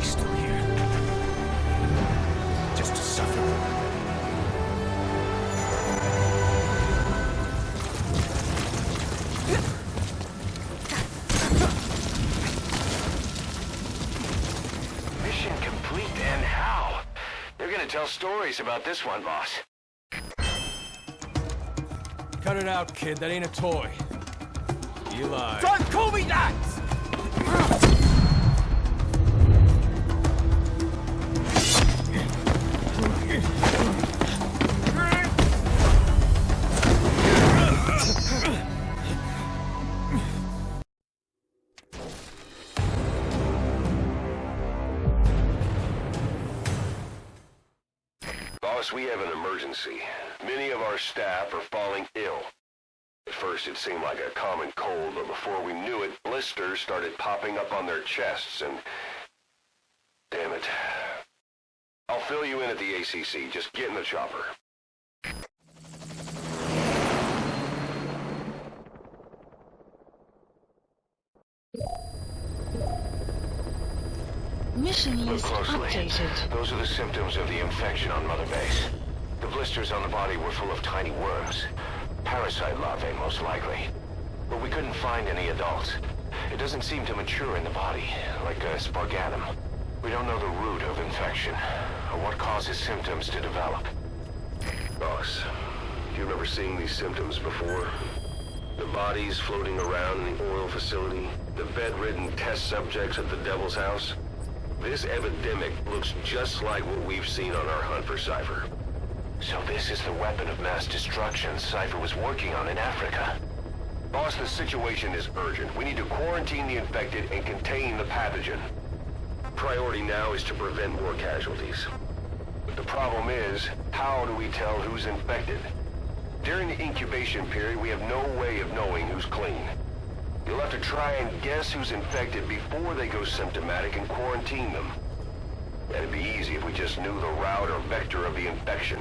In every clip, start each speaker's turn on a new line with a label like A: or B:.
A: He's still here. Just to suffer.
B: Mission complete, and how? They're gonna tell stories about this one, boss.
A: Cut it out, kid. That ain't a toy. Eli.
C: Don't call me that!
B: Boss, we have an emergency. Many of our staff are falling ill. At first it seemed like a common cold, but before we knew it, blisters started popping up on their chests and... Damn it. I'll fill you in at the ACC. Just get in the chopper.
D: Mission
B: Look
D: list
B: closely.
D: updated.
B: Those are the symptoms of the infection on Mother Base. The blisters on the body were full of tiny worms. Parasite larvae, most likely. But we couldn't find any adults. It doesn't seem to mature in the body, like a spargatum. We don't know the root of infection, or what causes symptoms to develop. Boss, do you remember seeing these symptoms before? The bodies floating around in the oil facility, the bedridden test subjects at the Devil's House. This epidemic looks just like what we've seen on our hunt for Cypher. So this is the weapon of mass destruction Cypher was working on in Africa. Boss, the situation is urgent. We need to quarantine the infected and contain the pathogen. Priority now is to prevent more casualties. But the problem is, how do we tell who's infected? During the incubation period, we have no way of knowing who's clean. You'll have to try and guess who's infected before they go symptomatic and quarantine them. That'd be easy if we just knew the route or vector of the infection.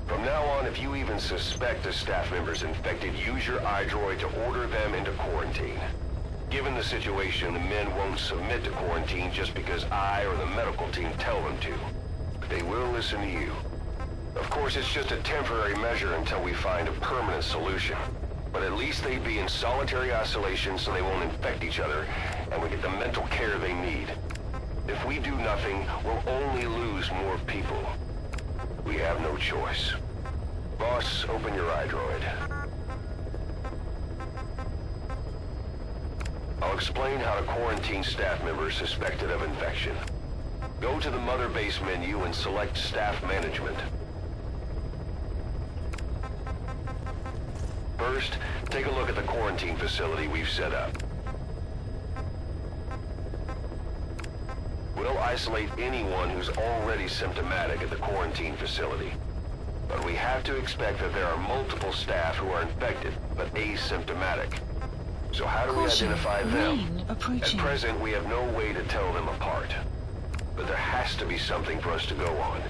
B: From now on, if you even suspect a staff member's infected, use your iDroid to order them into quarantine. Given the situation, the men won't submit to quarantine just because I or the medical team tell them to. But they will listen to you. Of course, it's just a temporary measure until we find a permanent solution. But at least they'd be in solitary isolation so they won't infect each other, and we get the mental care they need. If we do nothing, we'll only lose more people. We have no choice. Boss, open your iDroid. I'll explain how to quarantine staff members suspected of infection. Go to the Mother Base menu and select Staff Management. First, take a look at the quarantine facility we've set up. We'll isolate anyone who's already symptomatic at the quarantine facility. But we have to expect that there are multiple staff who are infected, but asymptomatic. So how do we identify them? At present, we have no way to tell them apart. But there has to be something for us to go on.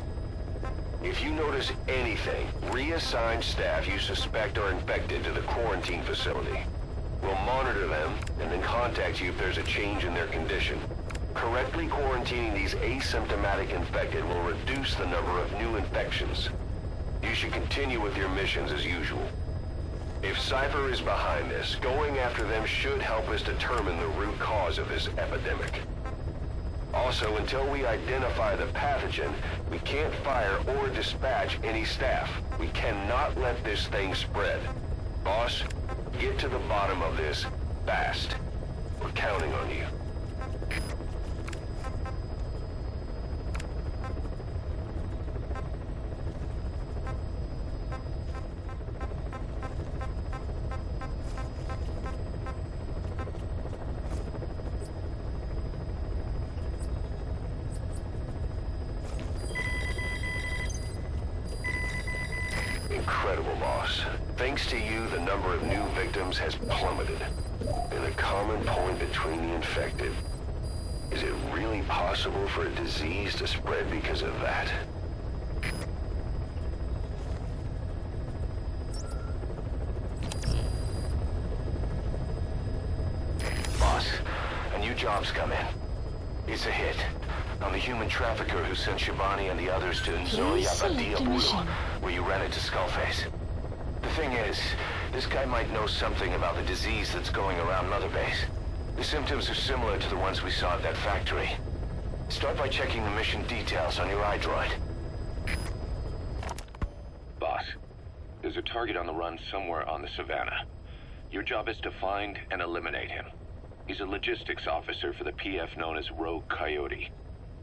B: If you notice anything, reassign staff you suspect are infected to the quarantine facility. We'll monitor them, and then contact you if there's a change in their condition. Correctly quarantining these asymptomatic infected will reduce the number of new infections. You should continue with your missions as usual. If Cypher is behind this, going after them should help us determine the root cause of this epidemic. Also, until we identify the pathogen, we can't fire or dispatch any staff. We cannot let this thing spread. Boss, get to the bottom of this fast. We're counting on you. Incredible, boss. Thanks to you, the number of new victims has plummeted. And the common point between the infected, is it really possible for a disease to spread because of that? Boss, a new job's come in. It's a hit. On the human trafficker who sent Shabani and the others to
C: Please select a mission.
B: where you ran into Skullface. The thing is, this guy might know something about the disease that's going around Mother Base. The symptoms are similar to the ones we saw at that factory. Start by checking the mission details on your iDroid.
D: Boss, there's a target on the run somewhere on the savannah. Your job is to find and eliminate him. He's a logistics officer for the PF known as Rogue Coyote.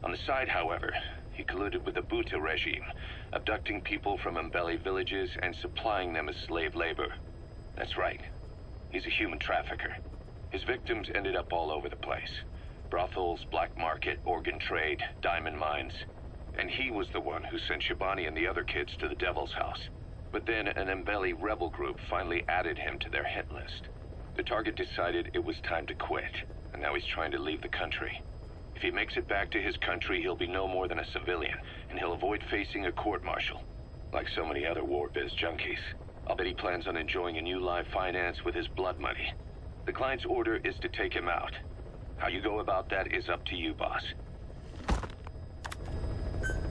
D: On the side, however, he colluded with the Buta regime, abducting people from Mbeli villages and supplying them as slave labor. That's right. He's a human trafficker. His victims ended up all over the place. Brothels, black market, organ trade, diamond mines. And he was the one who sent Shabani and the other kids to the Devil's House. But then an Mbeli rebel group finally added him to their hit list. The target decided it was time to quit, and now he's trying to leave the country. If he makes it back to his country, he'll be no more than a civilian, and he'll avoid facing a court-martial. Like so many other war biz junkies. I'll bet he plans on enjoying a new live finance with his blood money. The client's order is to take him out. How you go about that is up to you, boss.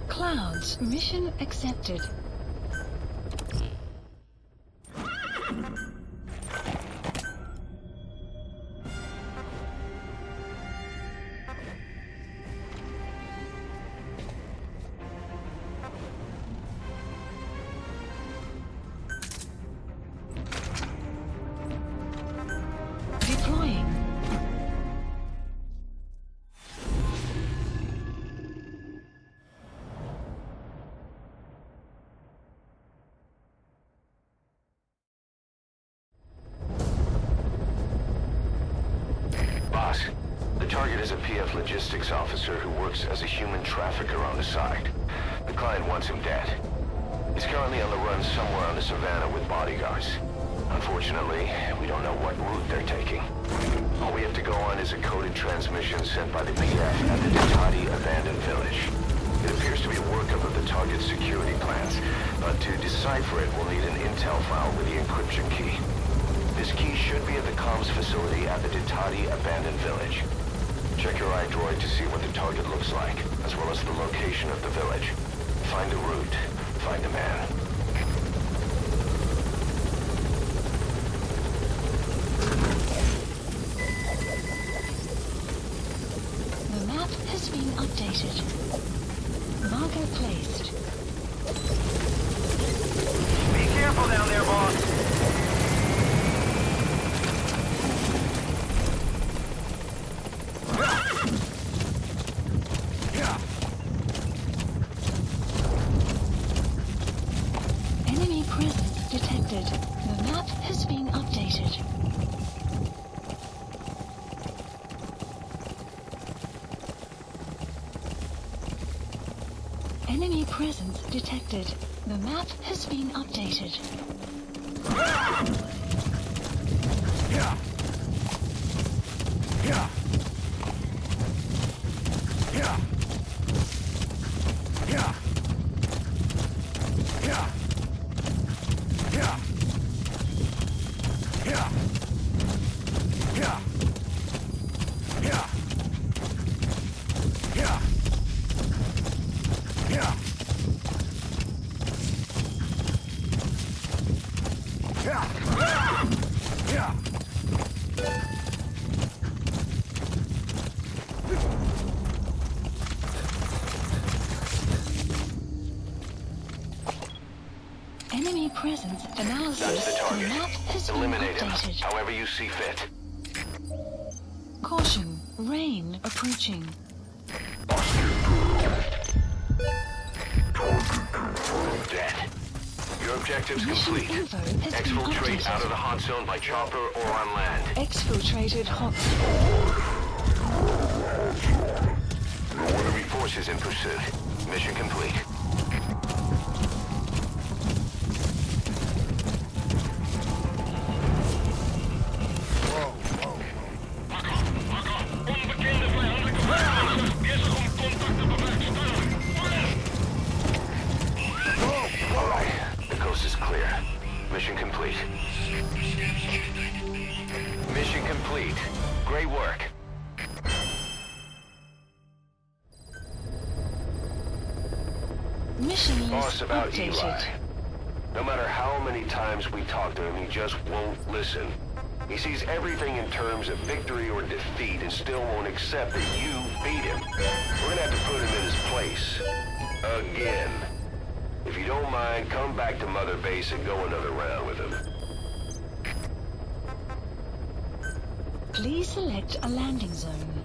C: Clouds, mission accepted. Deploying.
B: Boss, the target is a PF logistics officer who works as a human trafficker on the side. The client wants him dead. He's currently on the run somewhere on the savannah with bodyguards. Unfortunately, we don't know what route they're taking. All we have to go on is a coded transmission sent by the PF at the Ditati abandoned village. It appears to be a workup of the target's security plans, but to decipher it, we'll need an intel file with the encryption key. This key should be at the comms facility at the Ditati abandoned village. Check your iDroid to see what the target looks like, as well as the location of the village. Find the route. Find the man.
C: The map has been updated. Marker placed.
B: Be careful down there, boss.
C: Enemy presence detected. The map has been updated. Enemy presence detected. The map has been updated. Enemy presence analysis.
B: That's the target.
C: map has
B: Eliminate
C: been
B: him,
C: updated.
B: however you see fit.
C: Caution, rain approaching.
B: Dead. Your objective's
C: Mission
B: complete.
C: info has been
B: Exfiltrate
C: updated.
B: out of the hot zone by chopper or on land.
C: Exfiltrated hot.
B: Enemy forces in pursuit. Mission complete. Alright, the coast is clear. Mission complete. Mission complete. Great work.
C: Mission
B: Boss,
C: list
B: about
C: updated.
B: Eli. No matter how many times we talk to him, he just won't listen. He sees everything in terms of victory or defeat and still won't accept that you beat him. We're gonna have to put him in his place. Again. If you don't mind, come back to Mother Base and go another round with him.
C: Please select a landing zone.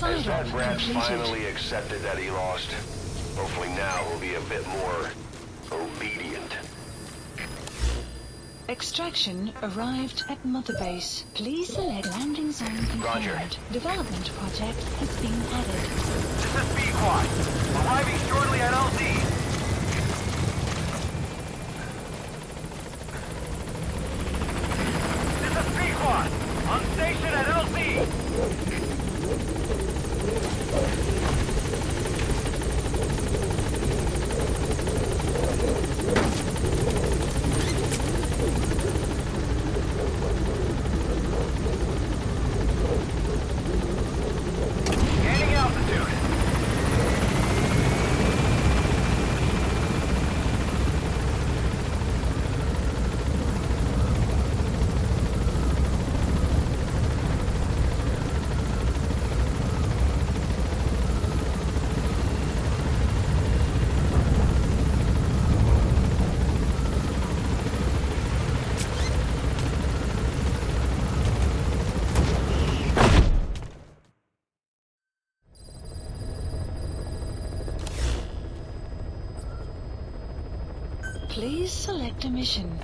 B: Has that
C: Sign-off
B: rat
C: completed.
B: finally accepted that he lost? Hopefully now he'll be a bit more obedient.
C: Extraction arrived at Mother Base. Please select landing zone confirmed.
B: Roger.
C: Development project has been added.
E: This is B-Quad. Arriving shortly at LZ. This is B-Quad. On station at LZ. Gaining altitude.
C: Please select a mission.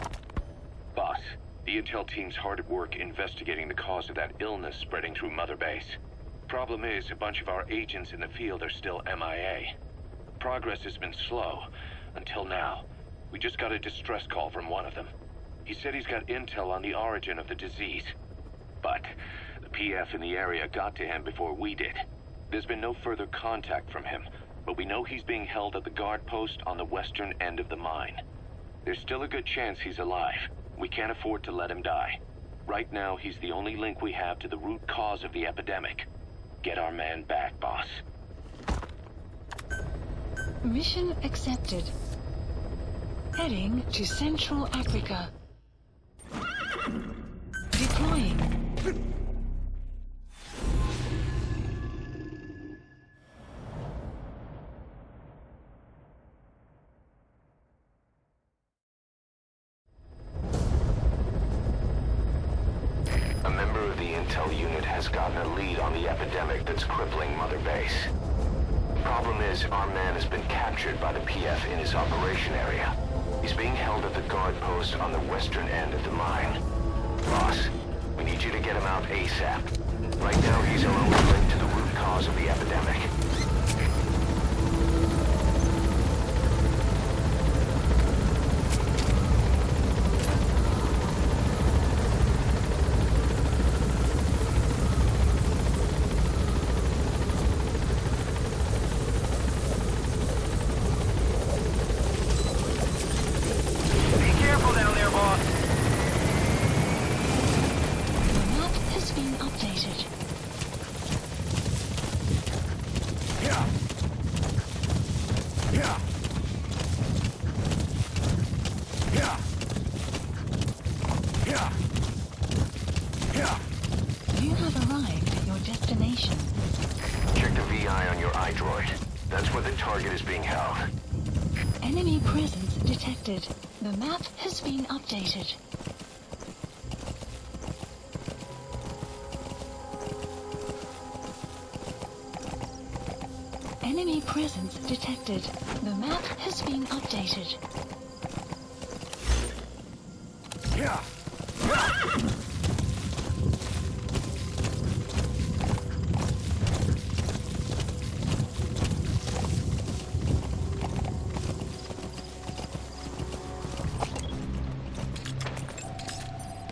D: Boss, the intel team's hard at work investigating the cause of that illness spreading through Mother Base. Problem is, a bunch of our agents in the field are still MIA. Progress has been slow, until now. We just got a distress call from one of them. He said he's got intel on the origin of the disease. But the PF in the area got to him before we did. There's been no further contact from him, but we know he's being held at the guard post on the western end of the mine. There's still a good chance he's alive. We can't afford to let him die. Right now, he's the only link we have to the root cause of the epidemic. Get our man back, boss.
C: Mission accepted. Heading to Central Africa. Deploying.
B: A member of the intel unit has gotten a lead on the epidemic that's crippling Mother Base. Problem is, our man has been captured by the PF in his operation area. He's being held at the guard post on the western end of the mine. Boss, we need you to get him out ASAP. Right now, he's our only link to the root cause of the epidemic.
E: Be careful down there, boss.
C: The map has been updated.
A: Yeah. Yeah. Yeah. Yeah. Yeah.
C: You have arrived at your destination.
B: Check the VI on your iDroid. That's where the target is being held.
C: Enemy presence detected. The map has been updated. Enemy presence detected. The map has been updated.
A: Yeah.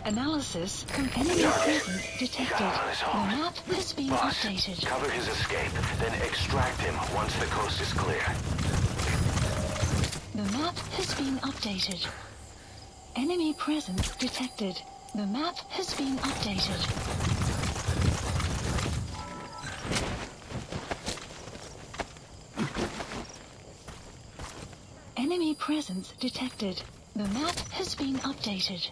C: Analysis from enemy presence detected. The map has been
B: Boss,
C: updated.
B: cover his escape, then extract him once the coast is clear.
C: The map has been updated. Enemy presence detected. The map has been updated. Enemy presence detected. The map has been updated.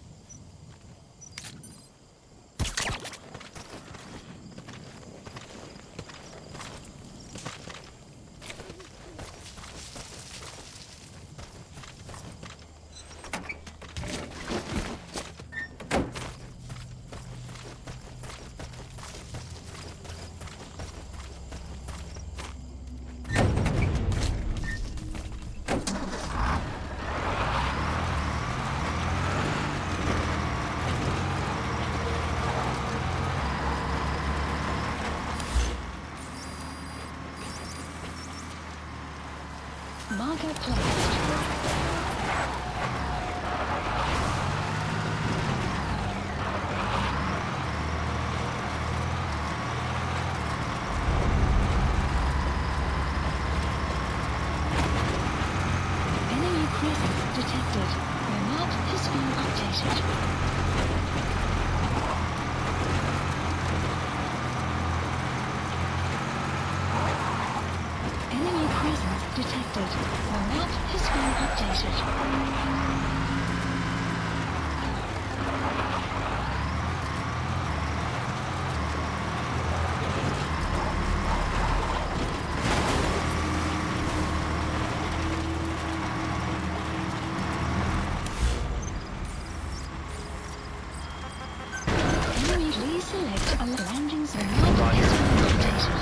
C: Marker placed. Enemy presence detected. The map has been updated. Enemy presence detected. The map has been updated. Enemy, please select a landing zone. The map has been updated.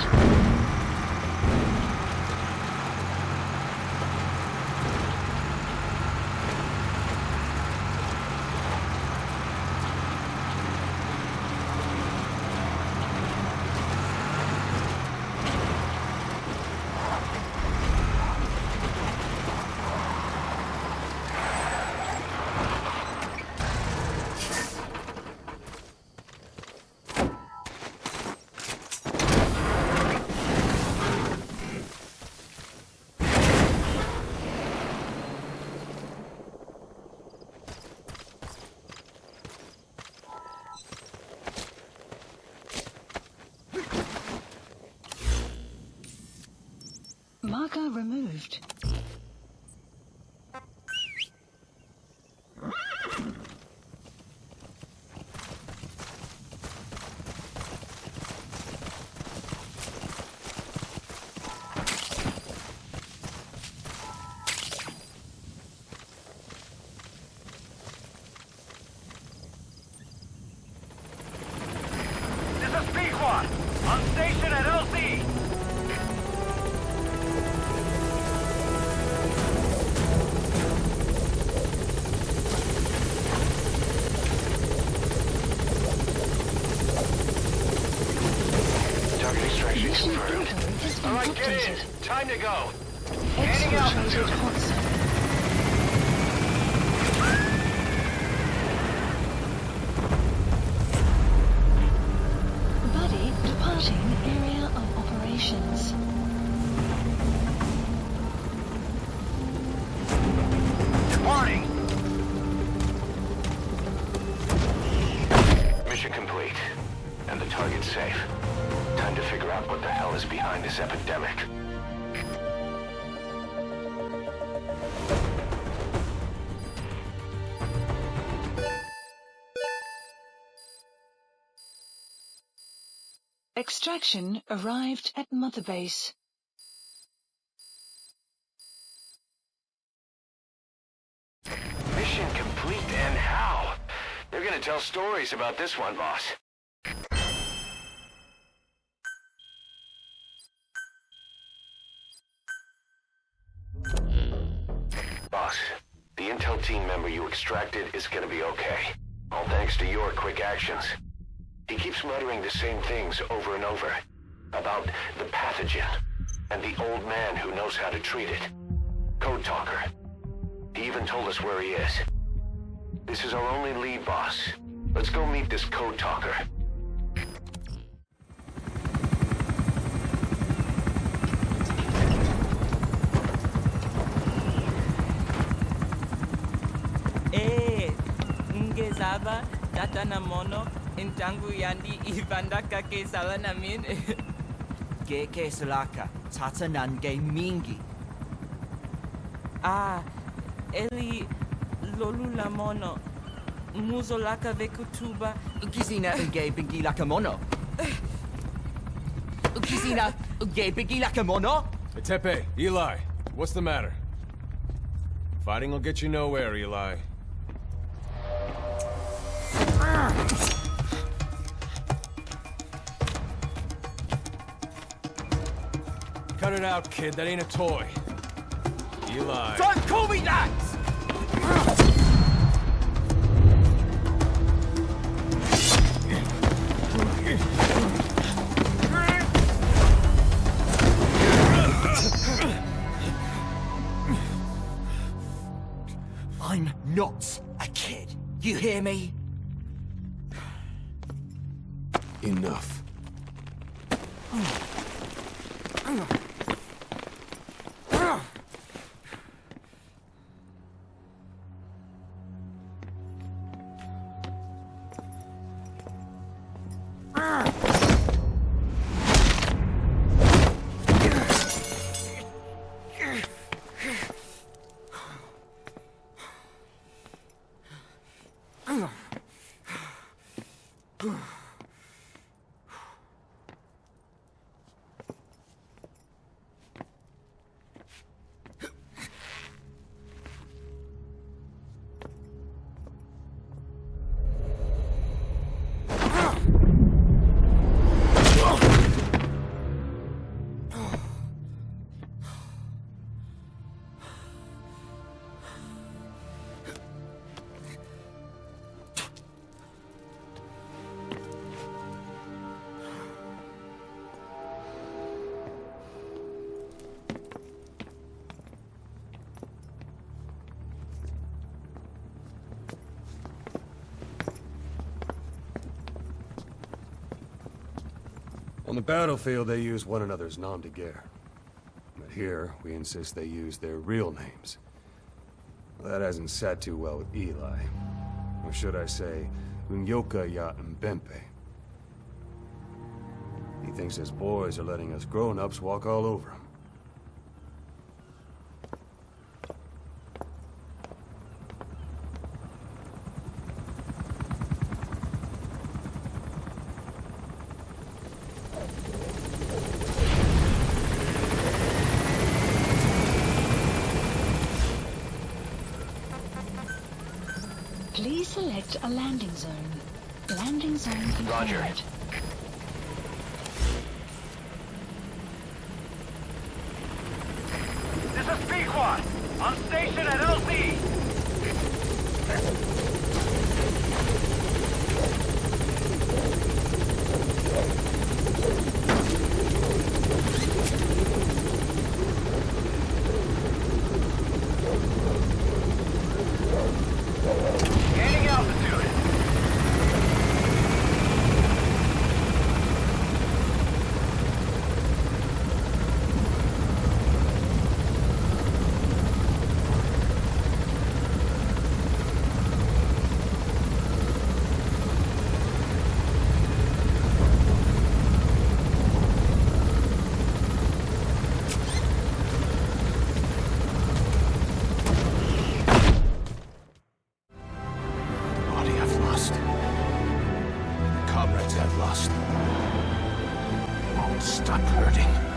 C: Marker removed.
E: This is Pequod! On station at LZ!
B: Target extraction
C: Mission
B: confirmed.
C: info has been
B: Alright, get in!
C: updated.
B: Time to go!
C: Exfiltrated hot zone. Buddy departing area of operations.
E: Departing!
B: Mission complete. And the target's safe. Time to figure out what the hell is behind this epidemic.
C: Extraction arrived at Mother Base.
B: Mission complete, and how? They're gonna tell stories about this one, boss. Boss, the intel team member you extracted is gonna be okay. All thanks to your quick actions. He keeps muttering the same things over and over. About the pathogen, and the old man who knows how to treat it. Code talker. He even told us where he is. This is our only lead, boss. Let's go meet this code talker.
F: Ngezaba tatana mono intangu yandi ibandaka ke salanamin.
G: Geke salaka, tatanange mingi.
F: Eli lolula mono muzolaka vekutuba.
G: Ukizina unge bingi lakamono. Ukizina unge bingi lakamono.
A: Hey, Tepe, Eli, what's the matter? Fighting will get you nowhere, Eli. Cut it out, kid. That ain't a toy. Eli.
G: Don't call me that! not a kid. You hear me?
A: Enough. On the battlefield, they use one another's nom de guerre. But here, we insist they use their real names. Well, that hasn't sat too well with Eli. Or should I say, Unyoka ya Mbempe. He thinks his boys are letting us grown-ups walk all over him.
C: Please select a landing zone. Landing zone confirmed.
B: Roger.
E: This is Pequod. On station at LZ. Gaining altitude.
A: Body I've lost. Comrades I've lost. Won't stop hurting.